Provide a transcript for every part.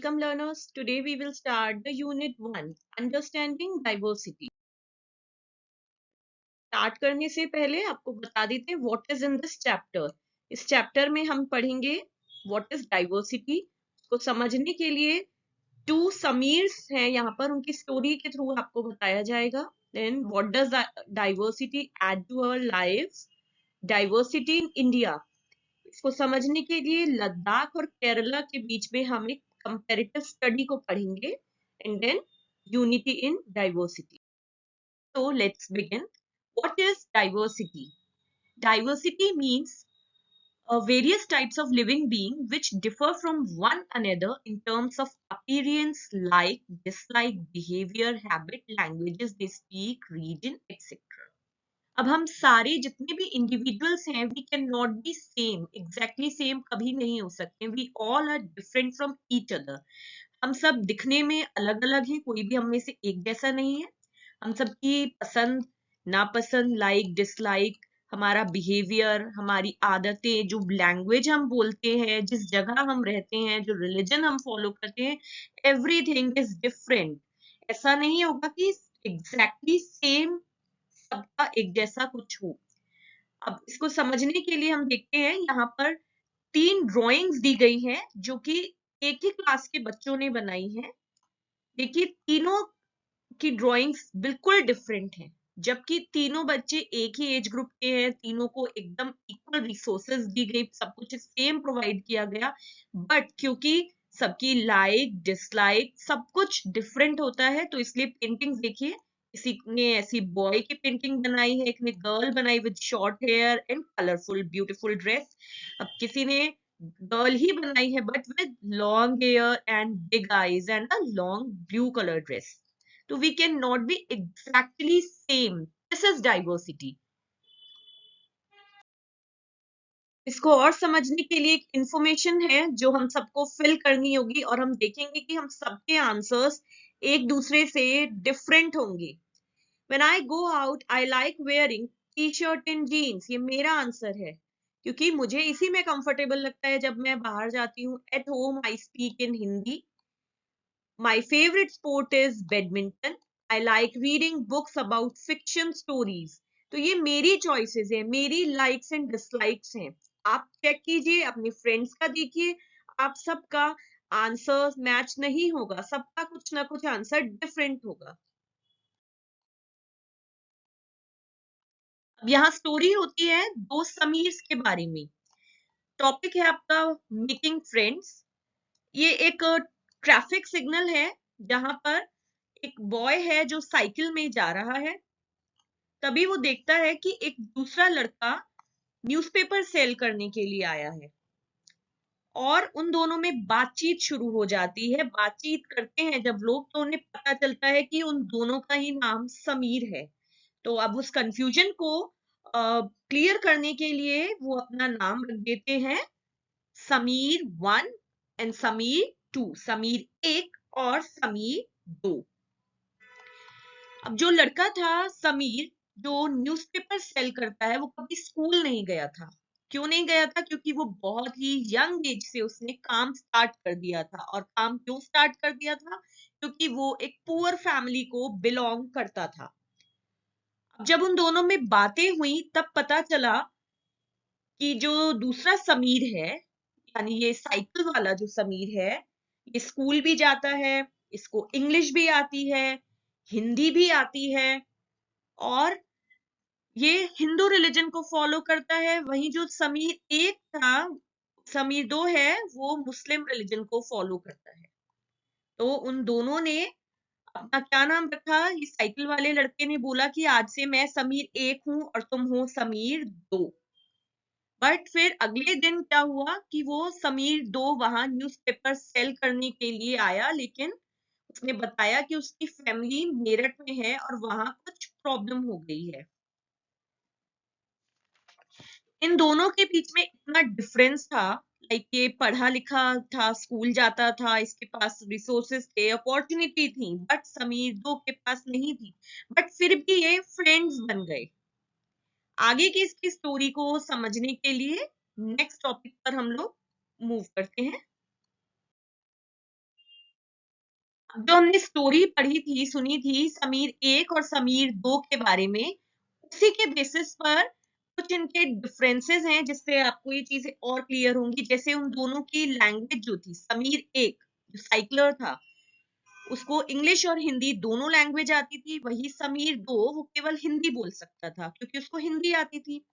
Welcome learners. Today we will start the unit 1 Understanding Diversity. Start करने से पहले आपको बता देते हैं what is in this chapter. इस चैप्टर में हम पढ़ेंगे व्हाट इज डाइवर्सिटी. को समझने के लिए टू समीर्स हैं यहाँ पर, उनकी स्टोरी के थ्रू आपको बताया जाएगा. Then what does diversity add to our lives. Diversity in India. इसको समझने के लिए लद्दाख और केरला के बीच में हम एक कंपैरेटिव स्टडी को पढ़ेंगे. And than unity in diversity. So let's begin. What is diversity? Diversity means various types of living being which differ from one another in terms of appearance, like, dislike, behavior, habit, languages they speak, region, etc. अब हम सारे जितने भी individuals हैं, we can not be same, exactly same कभी नहीं हो सकते. We all are different from each other. हम सब दिखने में अलग अलग हैं, कोई भी हम में से एक जैसा नहीं है. हम सबकी पसंद नापसंद, लाइक डिसलाइक, हमारा बिहेवियर, हमारी आदतें, जो लैंग्वेज हम बोलते हैं, जिस जगह हम रहते हैं, जो रिलीजन हम फॉलो करते हैं, एवरीथिंग इज डिफरेंट. ऐसा नहीं होगा कि एग्जैक्टली सेम सबका एक जैसा कुछ हो. अब इसको समझने के लिए हम देखते हैं, यहाँ पर 3 ड्राइंग्स दी गई हैं जो कि एक ही क्लास के बच्चों ने बनाई है. देखिए, तीनों की ड्राइंग्स बिल्कुल डिफरेंट हैं, जबकि तीनों बच्चे एक ही एज ग्रुप के हैं. तीनों को एकदम इक्वल रिसोर्सेज दी गई, सब कुछ सेम प्रोवाइड किया गया. बट क्योंकि सबकी लाइक डिसलाइक सब कुछ डिफरेंट होता है, तो इसलिए पेंटिंग्स देखिए, किसी ने ऐसी बॉय की पेंटिंग बनाई है, एक ने गर्ल बनाई with short hair and colourful beautiful dress. अब किसी ने गर्ल ही बनाई है but with long hair and big eyes and a long blue colour dress. So we cannot be exactly same. This is diversity. इसको और समझने के लिए एक इंफॉर्मेशन है जो हम सबको फिल करनी होगी, और हम देखेंगे कि हम सबके आंसर्स एक दूसरे से डिफरेंट होंगे. When I go out, I like wearing T-shirt and jeans. ये मेरा आंसर है क्योंकि मुझे इसी में कंफर्टेबल लगता है जब मैं बाहर जाती हूँ. At home I speak in Hindi. My favorite sport is badminton. I like reading books about fiction stories. तो ये मेरी चॉइसेस हैं, मेरी लाइक्स एंड डिसलाइक्स हैं. आप चेक कीजिए, अपने फ्रेंड्स का देखिए, आप सबका आंसर मैच नहीं होगा, सबका कुछ ना कुछ आंसर डिफरेंट होगा. अब यहाँ स्टोरी होती है 2 समीर्स के बारे में. टॉपिक है आपका मेकिंग फ्रेंड्स. ये एक ट्रैफिक सिग्नल है जहां पर एक बॉय है जो साइकिल में जा रहा है. तभी वो देखता है कि एक दूसरा लड़का न्यूज़पेपर सेल करने के लिए आया है, और उन दोनों में बातचीत शुरू हो जाती है. बातचीत करते हैं जब लोग, तो उन्हें पता चलता है कि उन दोनों का ही नाम समीर है. तो अब उस कंफ्यूजन को क्लियर करने के लिए वो अपना नाम रख देते हैं समीर 1 एंड समीर 2, समीर 1 और समीर 2. अब जो लड़का था समीर, जो न्यूज़पेपर सेल करता है, वो कभी स्कूल नहीं गया था. क्यों नहीं गया था? क्योंकि वो बहुत ही यंग एज से उसने काम स्टार्ट कर दिया था. और काम क्यों स्टार्ट कर दिया था? क्योंकि वो एक पुअर फैमिली को बिलोंग करता था. अब जब उन दोनों में बातें हुई तब पता चला कि जो दूसरा समीर है, यानी ये साइकिल वाला जो समीर है, ये स्कूल भी जाता है, इसको इंग्लिश भी आती है, हिंदी भी आती है, और ये हिंदू रिलीजन को फॉलो करता है. वहीं जो समीर 1 था, समीर 2 है, वो मुस्लिम रिलीजन को फॉलो करता है. तो उन दोनों ने अपना क्या नाम रखा? ये साइकिल वाले लड़के ने बोला कि आज से मैं समीर 1 हूं और तुम हो समीर 2. बट फिर अगले दिन क्या हुआ कि वो समीर 2 वहां न्यूज़पेपर सेल करने के लिए आया, लेकिन उसने बताया कि उसकी फैमिली मेरठ में है और वहां कुछ प्रॉब्लम हो गई है. इन दोनों के बीच में इतना डिफरेंस था, लाइक ये पढ़ा लिखा था, स्कूल जाता था, इसके पास रिसोर्सेस थे, अपॉर्चुनिटी थी, बट समीर 2 के पास नहीं थी. बट फिर भी ये फ्रेंड्स बन गए. आगे की इसकी स्टोरी को समझने के लिए नेक्स्ट टॉपिक पर हम लोग मूव करते हैं. जो हमने स्टोरी पढ़ी थी, सुनी थी समीर एक और समीर दो के बारे में, उसी के बेसिस पर कुछ इनके डिफरेंसेस हैं जिससे आपको ये चीजें और क्लियर होंगी। जैसे उन दोनों की लैंग्वेज जो थी, समीर एक जो साइक्लर था उसको इंग्लिश और हिंदी दोनों लैंग्वेज आती थी, वही समीर दो वो केवल हिंदी बोल सकता था क्योंकि उसको हिंदी आती थी।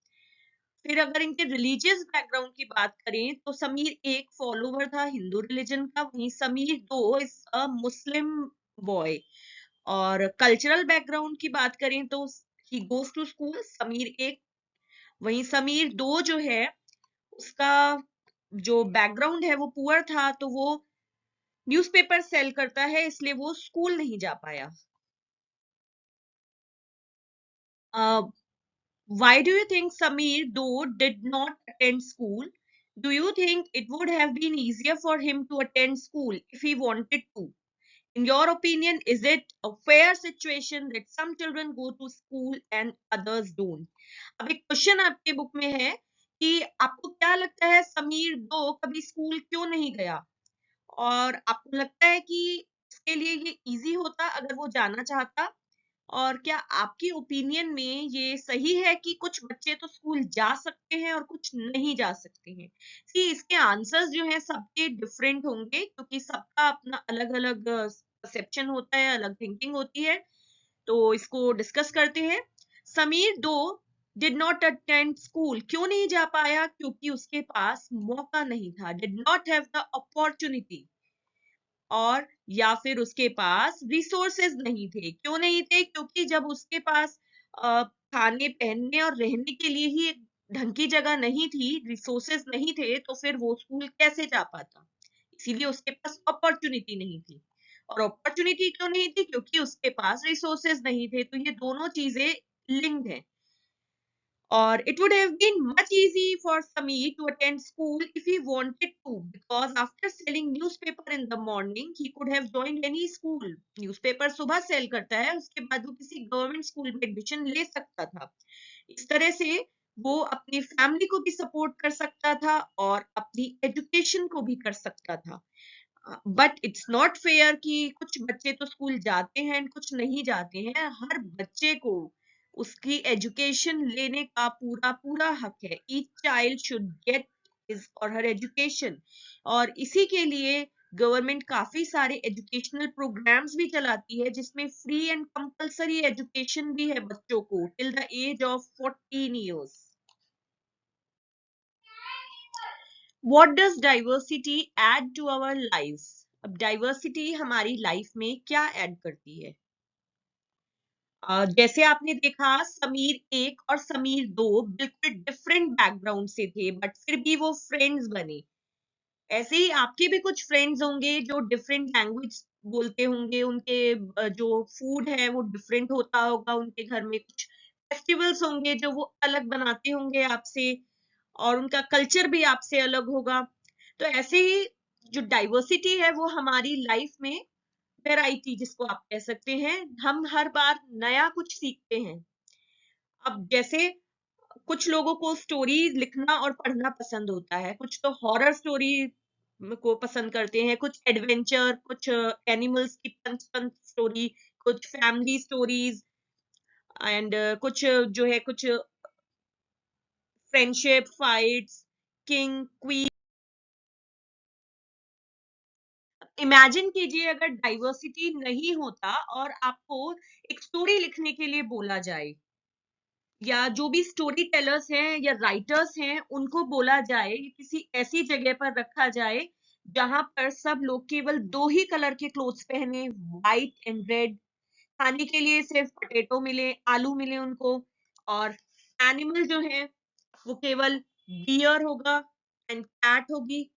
फिर अगर इनके रिलीजियस बैकग्राउंड की बात करें तो समीर एक फॉलोवर था हिंदू रिलीजन का, वहीं Sameer two is a Muslim boy. और कल्चरल बैकग्राउंड की बात करें तो he goes to school Sameer एक, वहीं समीर दो जो है उसका जो बैकग्राउंड है वो पुअर था, तो वो न्यूज़पेपर सेल करता है इसलिए वो स्कूल नहीं जा पाया। Why do you think Sameer, though, did not attend school? Do you think it would have been easier for him to attend school if he wanted to? In your opinion, is it a fair situation that some children go to school and others don't? अब एक question आपके book में है कि आपको क्या लगता है समीर दो कभी स्कूल क्यों नहीं गया, और आपको लगता है कि इसके लिए ये इजी होता अगर वो जाना चाहता, और क्या आपकी ओपिनियन में ये सही है कि कुछ बच्चे तो स्कूल जा सकते हैं और कुछ नहीं जा सकते हैं? सी इसके आंसर्स जो हैं सबके डिफरेंट होंगे क्योंकि सबका अपना अलग अलग परसेप्शन होता है, अलग थिंकिंग होती है। तो इसको डिस्कस करते हैं। समीर दो डिड नॉट अटेंड स्कूल, क्यों नहीं जा पाया? क्योंकि उसके पास मौका नहीं था, did not have the opportunity, और या फिर उसके पास रिसोर्सेज नहीं थे। क्यों नहीं थे? क्योंकि जब उसके पास खाने पहनने और रहने के लिए ही एक ढंग की जगह नहीं थी, रिसोर्सेज नहीं थे, तो फिर वो स्कूल कैसे जा पाता? इसीलिए उसके पास अपॉर्चुनिटी नहीं थी। और अपॉर्चुनिटी क्यों नहीं थी? क्योंकि उसके पास रिसोर्सेज नहीं थे। तो ये दोनों चीजें लिंक्ड हैं। Or it would have been much easy for Sameer to attend school if he wanted to, because after selling newspaper in the morning, he could have joined any school. Newspaper सुबह cell करता है, उसके बाद वो किसी government school में admission ले सकता था। इस तरह से वो अपनी फैमिली को भी सपोर्ट कर सकता था और अपनी एजुकेशन को भी कर सकता था। बट इट्स नॉट फेयर कि कुछ बच्चे तो स्कूल जाते हैं कुछ नहीं जाते हैं। हर बच्चे को उसकी एजुकेशन लेने का पूरा पूरा हक है। Each child should get his और हर एजुकेशन, और इसी के लिए गवर्नमेंट काफी सारे एजुकेशनल प्रोग्राम्स भी चलाती है जिसमें फ्री एंड कंपलसरी एजुकेशन भी है बच्चों को till the age of 14 years। What does diversity add to our lives? अब डाइवर्सिटी हमारी लाइफ में क्या ऐड करती है? जैसे आपने देखा समीर एक और समीर दो बिल्कुल डिफरेंट बैकग्राउंड से थे बट फिर भी वो फ्रेंड्स बने। ऐसे ही आपके भी कुछ फ्रेंड्स होंगे जो डिफरेंट लैंग्वेज बोलते होंगे, उनके जो फूड है वो डिफरेंट होता होगा, उनके घर में कुछ फेस्टिवल्स होंगे जो वो अलग बनाते होंगे आपसे, और उनका कल्चर भी आपसे अलग होगा। तो ऐसे ही जो डाइवर्सिटी है वो हमारी लाइफ में वैरायटी जिसको आप कह सकते हैं, हम हर बार नया कुछ सीखते हैं। अब जैसे कुछ लोगों को स्टोरी लिखना और पढ़ना पसंद होता है, कुछ तो हॉरर स्टोरी को पसंद करते हैं, कुछ एडवेंचर, कुछ एनिमल्स की पंच स्टोरी, कुछ फैमिली स्टोरीज, एंड कुछ जो है कुछ friendship fights, king queen. Imagine कीजिए अगर डाइवर्सिटी नहीं होता और आपको एक स्टोरी लिखने के लिए बोला जाए, या जो भी स्टोरी टेलर्स हैं या राइटर्स हैं उनको बोला जाए किसी ऐसी जगह पर रखा जाए जहां पर सब लोग केवल दो ही कलर के क्लोथ्स पहने, व्हाइट एंड रेड, खाने के लिए सिर्फ पोटैटो मिले, आलू मिले उनको, और एनिमल जो है वो केवल डियर होगा एंड कैट होगी,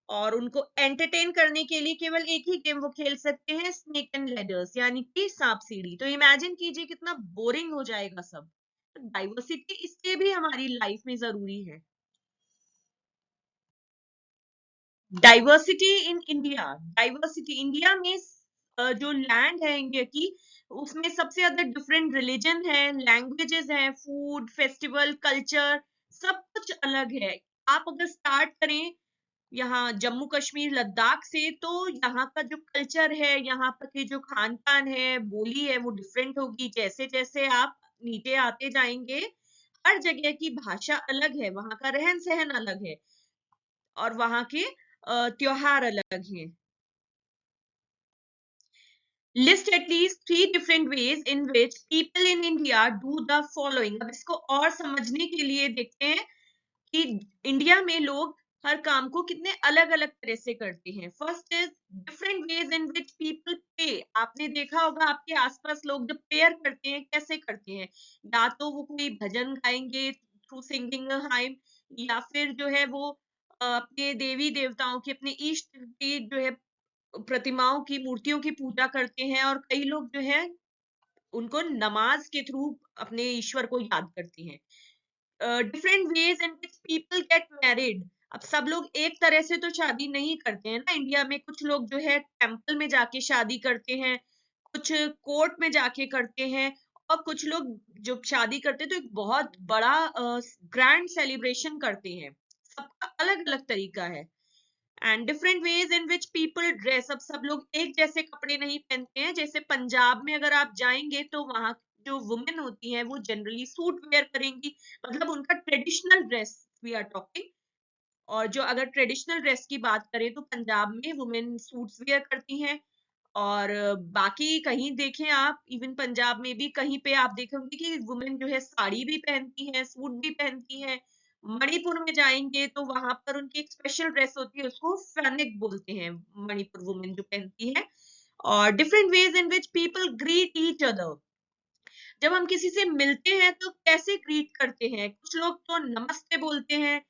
और उनको एंटरटेन करने के लिए केवल एक ही गेम वो खेल सकते हैं, स्नेक एंड लेडर्स, यानी कि सांप सीढ़ी। तो इमेजिन कीजिए कितना बोरिंग हो जाएगा सब। डाइवर्सिटी इसलिए भी हमारी लाइफ में जरूरी है। Diversity in India, diversity India में जो लैंड है इंडिया की, उसमें सबसे ज्यादा डिफरेंट रिलीजन है, लैंग्वेजेस हैं, फूड, फेस्टिवल, कल्चर, सब कुछ अलग है। आप अगर स्टार्ट करें यहाँ जम्मू कश्मीर लद्दाख से, तो यहाँ का जो कल्चर है, यहाँ पर के जो खान पान है, बोली है, वो डिफरेंट होगी। जैसे जैसे आप नीचे आते जाएंगे, हर जगह की भाषा अलग है, वहां का रहन सहन अलग है, और वहां के त्योहार अलग हैं। List at least 3 different ways in which people in India do the following. अब इसको और समझने के लिए देखते हैं कि इंडिया में लोग हर काम को कितने अलग अलग तरह से करते हैं। First is different ways in which people पे। आपने देखा होगा आपके आसपास लोग जब प्रेयर करते हैं कैसे करते हैं, या तो वो कोई भजन गाएंगे थ्रू सिंगिंग हाइम, या फिर जो है वो अपने देवी देवताओं की, अपने इष्ट की जो है प्रतिमाओं की, मूर्तियों की पूजा करते हैं, और कई लोग जो है उनको नमाज के थ्रू अपने ईश्वर को याद करते हैं। Different ways in which people get married. अब सब लोग एक तरह से तो शादी नहीं करते हैं ना इंडिया में। कुछ लोग जो है टेम्पल में जाके शादी करते हैं, कुछ कोर्ट में जाके करते हैं, और कुछ लोग जो शादी करते हैं तो एक बहुत बड़ा ग्रैंड सेलिब्रेशन करते हैं। सबका अलग अलग तरीका है। And different ways in which people dress. अब सब लोग एक जैसे कपड़े नहीं पहनते हैं। जैसे पंजाब में अगर आप जाएंगे तो वहां जो वुमेन होती है वो जनरली सूट वेयर करेंगी, मतलब उनका traditional dress we are talking. और जो अगर ट्रेडिशनल ड्रेस की बात करें तो पंजाब में वुमेन सूट्स वेयर करती हैं। और बाकी कहीं देखें आप, इवन पंजाब में भी कहीं पे आप देखेंगे कि वुमेन जो है साड़ी भी पहनती है, सूट भी पहनती है। मणिपुर में जाएंगे तो वहां पर उनकी एक स्पेशल ड्रेस होती है, उसको फैनिक बोलते हैं, मणिपुर वुमेन जो पहनती है। और different ways in which people greet each other. जब हम किसी से मिलते हैं तो कैसे ग्रीट करते हैं, कुछ लोग तो नमस्ते बोलते हैं।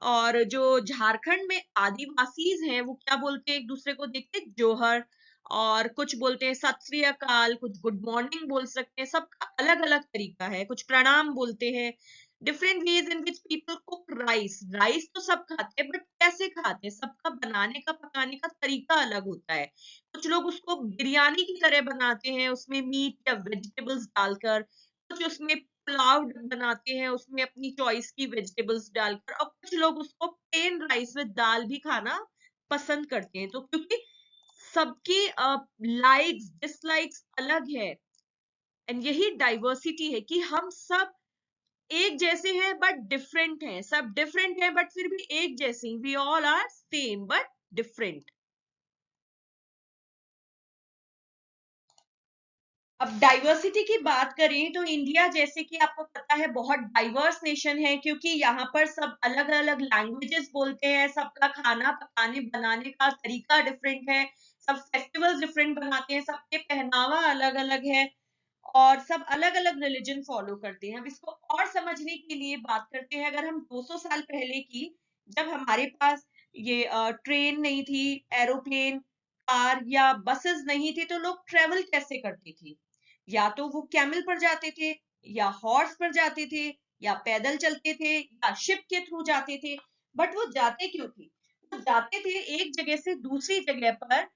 और जो झारखंड में आदिवासीज हैं वो क्या बोलते हैं एक दूसरे को देख के, जोहर। और कुछ बोलते हैं सत श्री अकाल, कुछ गुड मॉर्निंग बोल सकते हैं। सबका अलग अलग तरीका है। कुछ प्रणाम बोलते हैं। Different ways in which people cook rice. Rice तो सब खाते हैं, बट कैसे खाते हैं, सबका बनाने का पकाने का तरीका अलग होता है। कुछ लोग उसको बिरयानी की तरह बनाते हैं, उसमें मीट या वेजिटेबल्स डालकर। कुछ उसमें पुलाव बनाते हैं, उसमें अपनी चॉइस की वेजिटेबल्स डालकर। और कुछ लोग उसको प्लेन राइस विद दाल भी खाना पसंद करते हैं। तो क्योंकि सबकी लाइक्स डिसलाइक्स अलग है, एंड यही डाइवर्सिटी है कि हम सब एक जैसे हैं बट डिफरेंट हैं। सब डिफरेंट हैं बट फिर भी एक जैसे। We all are same but different. अब डाइवर्सिटी की बात करें तो इंडिया, जैसे कि आपको पता है, बहुत डाइवर्स नेशन है, क्योंकि यहाँ पर सब अलग अलग लैंग्वेजेस बोलते हैं, सबका खाना पकाने बनाने का तरीका डिफरेंट है, सब फेस्टिवल्स डिफरेंट बनाते हैं, सबके पहनावा अलग अलग है, और सब अलग अलग रिलीजन फॉलो करते हैं। अब इसको और समझने के लिए बात करते हैं, अगर हम 200 साल पहले की, जब हमारे पास ये ट्रेन नहीं थी, एरोप्लेन, कार या बसेस नहीं थी, तो लोग ट्रेवल कैसे करते थे? या तो वो कैमल पर जाते थे, या हॉर्स पर जाते थे, या पैदल चलते थे, या शिप के थ्रू जाते थे। बट वो जाते क्यों थे? वो जाते थे एक जगह से दूसरी जगह पर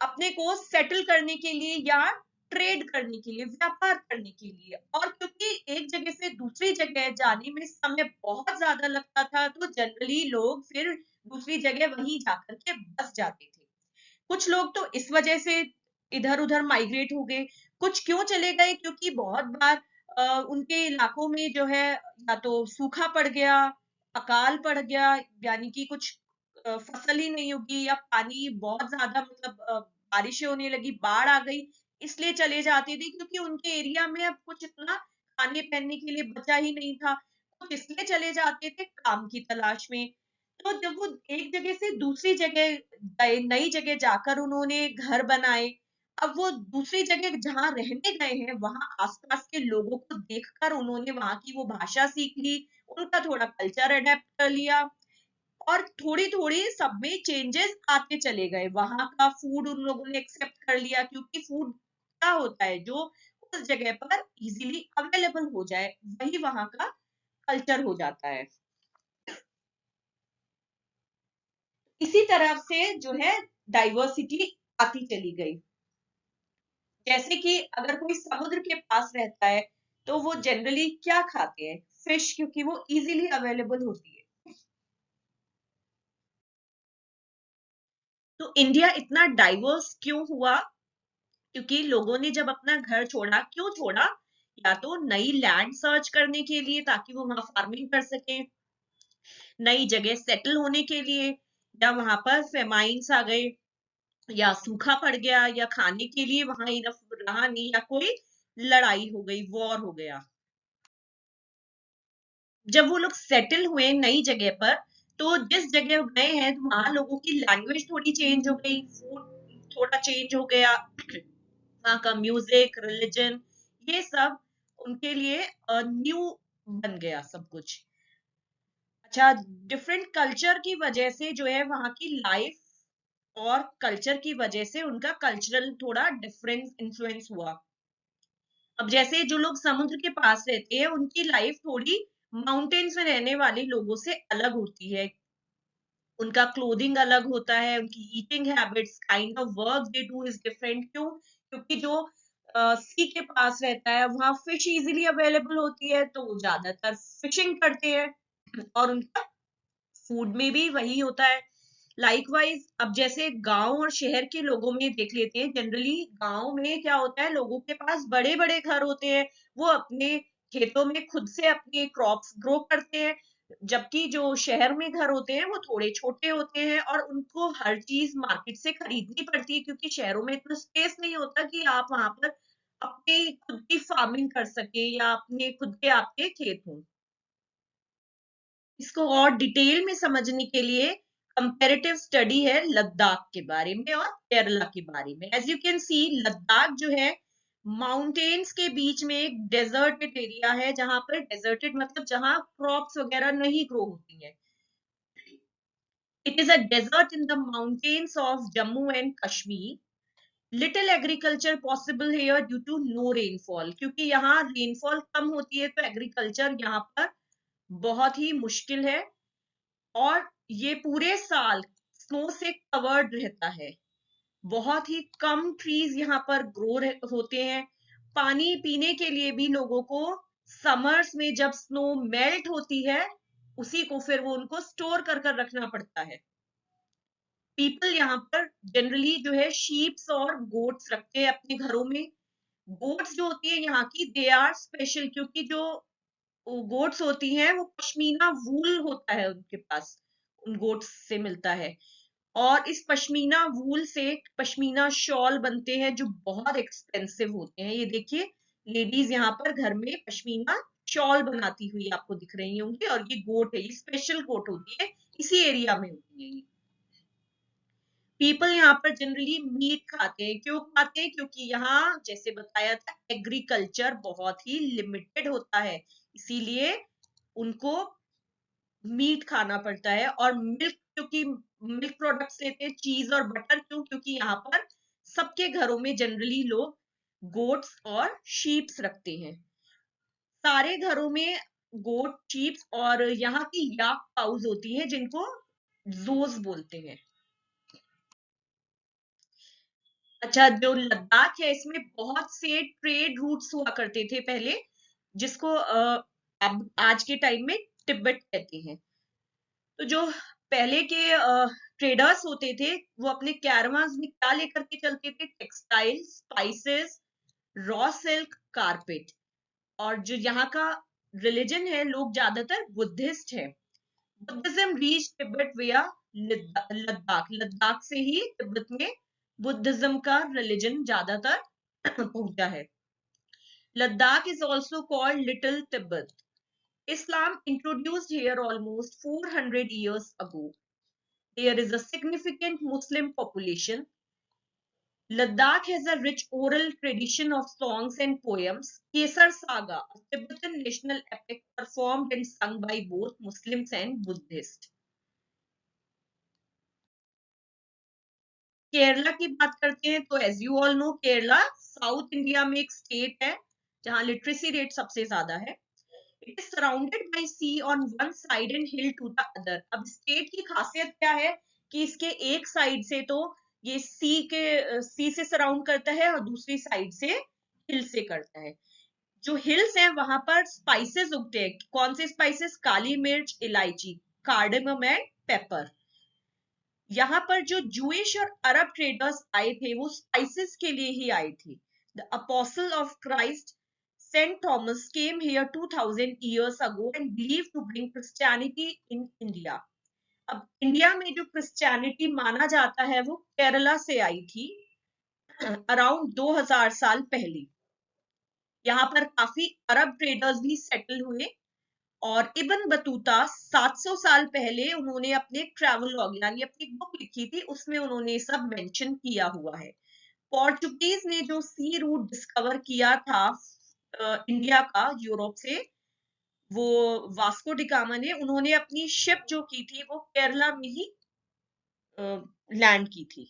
अपने को सेटल करने के लिए, या ट्रेड करने के लिए, व्यापार करने के लिए। और क्योंकि एक जगह से दूसरी जगह जाने में समय बहुत ज्यादा लगता था, तो जनरली लोग फिर दूसरी जगह वहीं जाकर के बस जाते थे। कुछ लोग तो इस वजह से इधर उधर माइग्रेट हो गए। कुछ क्यों चले गए? क्योंकि बहुत बार उनके इलाकों में जो है, या तो सूखा पड़ गया, अकाल पड़ गया, यानी कि कुछ फसल ही नहीं होगी, या पानी बहुत ज्यादा, मतलब बारिशें होने लगी, बाढ़ आ गई, इसलिए चले जाते थे, क्योंकि उनके एरिया में अब कुछ इतना खाने पहनने के लिए बचा ही नहीं था। कुछ इसलिए चले जाते थे काम की तलाश में। तो जब वो एक जगह से दूसरी जगह गए, नई जगह जाकर उन्होंने घर बनाए। अब वो दूसरी जगह जहां रहने गए हैं, वहां आसपास के लोगों को देखकर उन्होंने वहां की वो भाषा सीख ली, उनका थोड़ा कल्चर अडेप्ट कर लिया, और थोड़ी थोड़ी सब में चेंजेस आते चले गए। वहां का फूड उन लोगों ने एक्सेप्ट कर लिया, क्योंकि फूड क्या होता है जो उस जगह पर इजीली अवेलेबल हो जाए, वही वहां का कल्चर हो जाता है। इसी तरह से जो है डाइवर्सिटी आती चली गई। जैसे कि अगर कोई समुद्र के पास रहता है तो वो जनरली क्या खाते हैं? फिश, क्योंकि वो इजीली अवेलेबल होती है। तो इंडिया इतना डाइवर्स क्यों हुआ? क्योंकि लोगों ने जब अपना घर छोड़ा, क्यों छोड़ा? या तो नई लैंड सर्च करने के लिए ताकि वो वहां फार्मिंग कर सके, नई जगह सेटल होने के लिए, या वहां पर फेमाइन्स आ गए, या सूखा पड़ गया, या खाने के लिए वहां इनफ रहा नहीं, या कोई लड़ाई हो गई, वॉर हो गया। जब वो लोग सेटल हुए नई जगह पर, तो जिस जगह गए हैं तो वहां लोगों की लैंग्वेज थोड़ी चेंज हो गई, फूड थोड़ा चेंज हो गया, वहां का म्यूजिक, रिलीजन, ये सब उनके लिए न्यू बन गया सब कुछ। अच्छा, डिफरेंट कल्चर की वजह से जो है वहां की लाइफ और कल्चर की वजह से उनका कल्चरल थोड़ा डिफरेंस इन्फ्लुएंस हुआ। अब जैसे जो लोग समुद्र के पास रहते हैं उनकी लाइफ थोड़ी माउंटेन्स में रहने वाले लोगों से अलग होती है, उनका क्लोथिंग अलग होता है, उनकी eating habits, kind of work they do is different. क्यों? क्योंकि जो सी के पास रहता है वहां फिश इजीली अवेलेबल होती है, तो वो ज्यादातर फिशिंग करते हैं, और उनका फूड में भी वही होता है। लाइकवाइज अब जैसे गांव और शहर के लोगों में देख लेते हैं, जनरली गांव में क्या होता है, लोगों के पास बड़े बड़े घर होते हैं, वो अपने खेतों में खुद से अपने क्रॉप्स ग्रो करते हैं, जबकि जो शहर में घर होते हैं वो थोड़े छोटे होते हैं और उनको हर चीज मार्केट से खरीदनी पड़ती है, क्योंकि शहरों में इतना स्पेस नहीं होता कि आप वहां पर अपनी खुद की फार्मिंग कर सके या अपने खुद के आपके खेत हों। इसको और डिटेल में समझने के लिए कंपैरेटिव स्टडी है लद्दाख के बारे में और केरला के बारे में। As you can see, Ladakh जो है माउंटेन्स के बीच में एक डेजर्टेड एरिया है, जहां पर डेजर्टेड मतलब जहां क्रॉप्स वगैरह नहीं ग्रो होती है। It is a desert in the mountains of Jammu and Kashmir. Little agriculture possible here due to no rainfall, क्योंकि यहाँ रेनफॉल कम होती है तो एग्रीकल्चर यहाँ पर बहुत ही मुश्किल है, और ये पूरे साल स्नो से कवर्ड रहता है। बहुत ही कम ट्रीज यहाँ पर ग्रो होते हैं। पानी पीने के लिए भी लोगों को समर्स में जब स्नो मेल्ट होती है, उसी को फिर वो उनको स्टोर कर कर रखना पड़ता है। पीपल यहाँ पर जनरली जो है शीप्स और गोट्स रखते हैं अपने घरों में। गोट्स जो होती है यहाँ की, दे आर स्पेशल, क्योंकि जो गोट्स होती हैं वो पश्मीना वूल होता है उनके पास, उन गोट्स से मिलता है, और इस पश्मीना वूल से पश्मीना शॉल बनते हैं जो बहुत एक्सपेंसिव होते हैं। ये देखिए, लेडीज यहाँ पर घर में पश्मीना शॉल बनाती हुई आपको दिख रही होंगी, और ये गोट है, ये स्पेशल गोट होती है, इसी एरिया में होती है ये। पीपल यहाँ पर जनरली मीट खाते हैं। क्यों खाते हैं? क्योंकि यहाँ जैसे बताया था एग्रीकल्चर बहुत ही लिमिटेड होता है, इसीलिए उनको मीट खाना पड़ता है। और मिल्क, क्योंकि मिल्क प्रोडक्ट्स लेते हैं, चीज और बटर। क्यों? क्योंकि यहाँ पर सबके घरों में जनरली लोग गोट्स और शीप्स रखते हैं, सारे घरों में गोट, शीप्स, और यहाँ की याक काउज होती है जिनको जोज बोलते हैं। अच्छा, जो लद्दाख है इसमें बहुत से ट्रेड रूट्स हुआ करते थे पहले, जिसको अब आज के टाइम में तिब्बत कहते हैं। तो जो पहले के ट्रेडर्स होते थे वो अपने कैरवान्स में क्या लेकर के चलते थे? Textile, spices, raw silk, carpet. और जो यहाँ का रिलीजन है, लोग ज्यादातर बुद्धिस्ट है। बुद्धिज्म रीच तिब्बत विया लद्दाख, लद्दाख से ही तिब्बत में बुद्धिज्म का रिलीजन ज्यादातर पहुंचा है। Ladakh is also called little Tibet. Islam introduced here almost 400 years ago. There is a significant Muslim population. Ladakh has a rich oral tradition of songs and poems. Kesar Saga, a Tibetan national epic performed and sung by both Muslims and Buddhists. Kerala की बात करते हैं तो as you all know, Kerala south India में एक state है जहां literacy rate सबसे ज्यादा है। It is surrounded by sea on one side and hill to the other. अब स्टेट की खासियत क्या है कि इसके एक साइड से तो ये सी से सराउंड करता है और दूसरी साइड से हिल से करता है। जो हिल्स हैं वहां पर स्पाइसेस उगते हैं। कौन से स्पाइसेस? काली मिर्च, इलायची, कार्डेमम एंड पेपर। यहाँ पर जो जूइश और अरब ट्रेडर्स आए थे वो स्पाइसेस के लिए ही आए थे। The apostle of Christ saint Thomas came here 2000 years ago and believed to bring Christianity in India। अब इंडिया में जो क्रिश्चियनिटी माना जाता है वो केरला से आई थी अराउंड 2000 साल पहले। यहाँ पर काफी अरब ट्रेडर्स भी सेटल हुए और इब्न बतूता 700 साल पहले उन्होंने अपने ट्रैवल लॉग यानी अपनी बुक लिखी थी, उसमें उन्होंने सब मेंशन किया हुआ है। पोर्चुगीज ने जो सी रूट डिस्कवर किया था इंडिया का यूरोप से, वो वास्को डिगामा ने, उन्होंने अपनी शिप जो की थी वो केरला में ही लैंड की थी।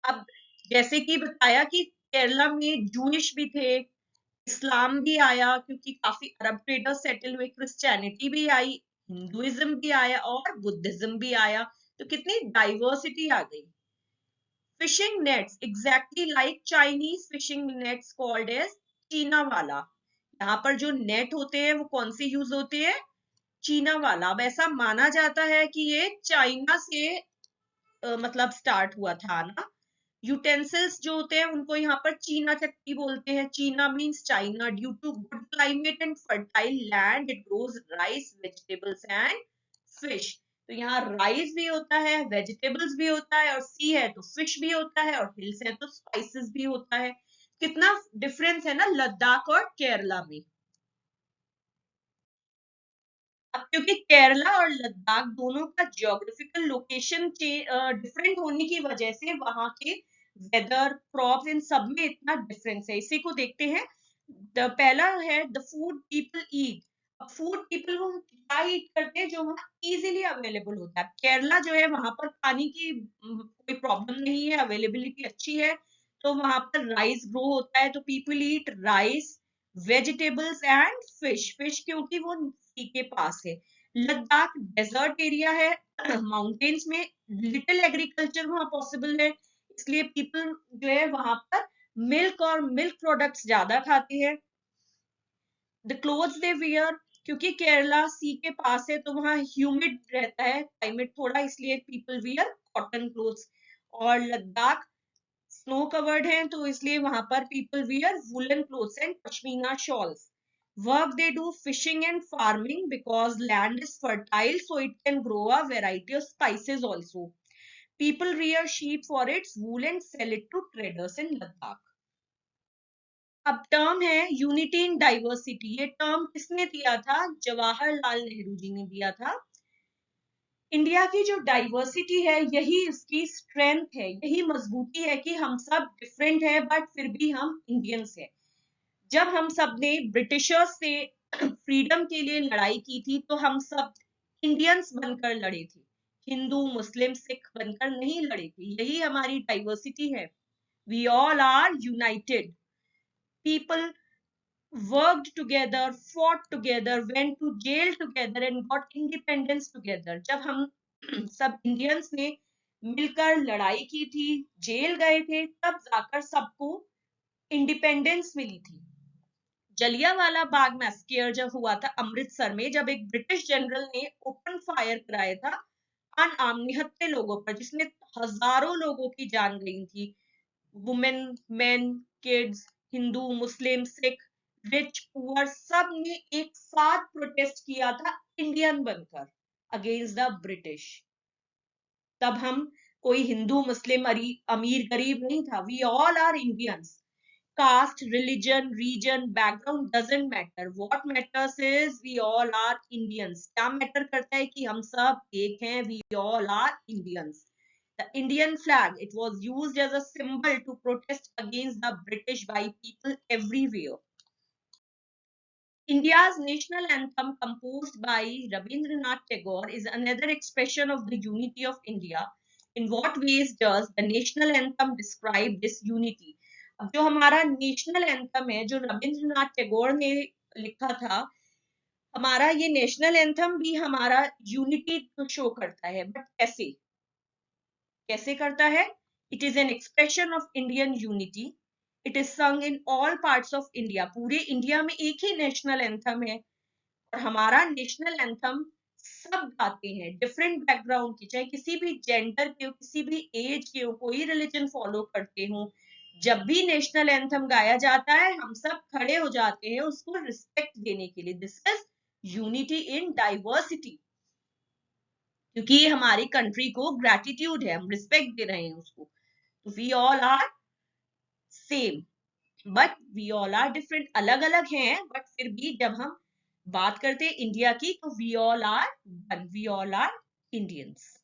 अब जैसे कि बताया कि केरला में जूइश भी थे, इस्लाम भी आया क्योंकि काफी अरब ट्रेडर्स सेटल हुए, क्रिश्चियनिटी भी आई, हिंदुइज्म भी आया और बुद्धिज्म भी आया, तो कितनी डाइवर्सिटी आ गई। Fishing nets exactly like Chinese fishing nets called as चीना वाला। यहाँ पर जो नेट होते हैं वो कौन से यूज होते हैं? चीना वाला। अब ऐसा माना जाता है कि ये चाइना से मतलब स्टार्ट हुआ था ना। यूटेंसिल्स जो होते हैं उनको यहाँ पर चीना चक्की बोलते हैं। चीना means China. Due to good climate and fertile land it grows rice vegetables and fish. तो यहाँ राइस भी होता है, वेजिटेबल्स भी होता है, और सी है तो फिश भी होता है, और हिल्स है तो स्पाइसेस भी होता है। कितना डिफरेंस है ना लद्दाख और केरला में। अब क्योंकि केरला और लद्दाख दोनों का ज्योग्राफिकल लोकेशन डिफरेंट होने की वजह से वहां के वेदर, क्रॉप्स, इन सब में इतना डिफरेंस है। इसी को देखते हैं। पहला है द फूड पीपल ईट। अब फूड पीपल वो क्या ईट करते हैं जो वहाँ इजीली अवेलेबल होता है। केरला जो है वहां पर पानी की कोई प्रॉब्लम नहीं है, अवेलेबिलिटी अच्छी है, तो वहां पर राइस ग्रो होता है, तो people eat rice, vegetables and fish. Fish क्योंकि वो सी के पास है। लद्दाख डेजर्ट एरिया है, माउंटेन्स में लिटिल एग्रीकल्चर वहां पॉसिबल है, इसलिए पीपल जो है वहां पर मिल्क और मिल्क प्रोडक्ट्स ज्यादा खाते हैं। द क्लोथ्स दे वियर, क्योंकि केरला सी के पास है तो वहां ह्यूमिड रहता है क्लाइमेट थोड़ा, इसलिए पीपल वियर कॉटन क्लोथ्स। और लद्दाख स्नो कवर्ड है तो इसलिए वहां पर people wear woollen clothes and pashmina shawls. Work they do fishing and farming because land is fertile so it can grow a variety of spices also. People rear sheep for its wool and sell it to traders in Ladakh। अब term है unity in diversity. ये term किसने दिया था? जवाहरलाल नेहरू जी ने दिया था। India की जो डाइवर्सिटी है यही इसकी स्ट्रेंथ है, यही मजबूती है कि हम सब डिफरेंट है बट फिर भी हम इंडियंस हैं। जब हम सब ने ब्रिटिशर्स से फ्रीडम के लिए लड़ाई की थी तो हम सब इंडियंस बनकर लड़े थे, हिंदू मुस्लिम सिख बनकर नहीं लड़े थे। यही हमारी डाइवर्सिटी है। We all are united. People worked together, fought together, went to jail together and got independence together। जब हम सब इंडियंस ने मिलकर लड़ाई की थी, जेल गए थे, तब जाकर सबको इंडिपेंडेंस मिली थी। जलियांवाला बाग मैसेकर जब हुआ था अमृतसर में, जब एक ब्रिटिश जनरल ने ओपन फायर कराया था अनआर्म्ड निहत्थे लोगों पर, जिसमें हजारों लोगों की जान गई थी, वुमेन, मेन, किड्स, हिंदू, मुस्लिम, सिख, रिच, पुअर, सब ने एक साथ प्रोटेस्ट किया था इंडियन बनकर अगेंस्ट द ब्रिटिश। तब हम कोई हिंदू मुस्लिम अमीर गरीब नहीं था। We all are Indians. Caste, religion, region, background doesn't matter. What matters is we all are Indians. क्या मैटर करता है कि हम सब एक हैं। We all are Indians. The Indian flag, it was used as a symbol to protest against the British by people everywhere. India's national anthem, composed by Rabindranath Tagore, is another expression of the unity of India. In what ways does the national anthem describe this unity? अब जो हमारा national anthem है जो रविंद्रनाथ टैगोर ने लिखा था, हमारा ये नेशनल एंथम भी हमारा यूनिटी को शो करता है। बट कैसे कैसे करता है? It is an expression of Indian unity. It is संग in all parts of India. पूरे इंडिया में एक ही नेशनल एंथम है और हमारा नेशनल एंथम सब गाते हैं, डिफरेंट बैकग्राउंड की, चाहे किसी भी जेंडर के हो, किसी भी एज के हो, कोई रिलीजन फॉलो करते हो, जब भी नेशनल एंथम गाया जाता है हम सब खड़े हो जाते हैं उसको रिस्पेक्ट देने के लिए। This is unity in diversity, क्योंकि ये हमारी कंट्री को ग्रेटिट्यूड है, हम रिस्पेक्ट दे रहे हैं उसको। तो we all are same but we all are different, अलग अलग हैं बट फिर भी जब हम बात करते हैं इंडिया की तो we all are one, we all are Indians.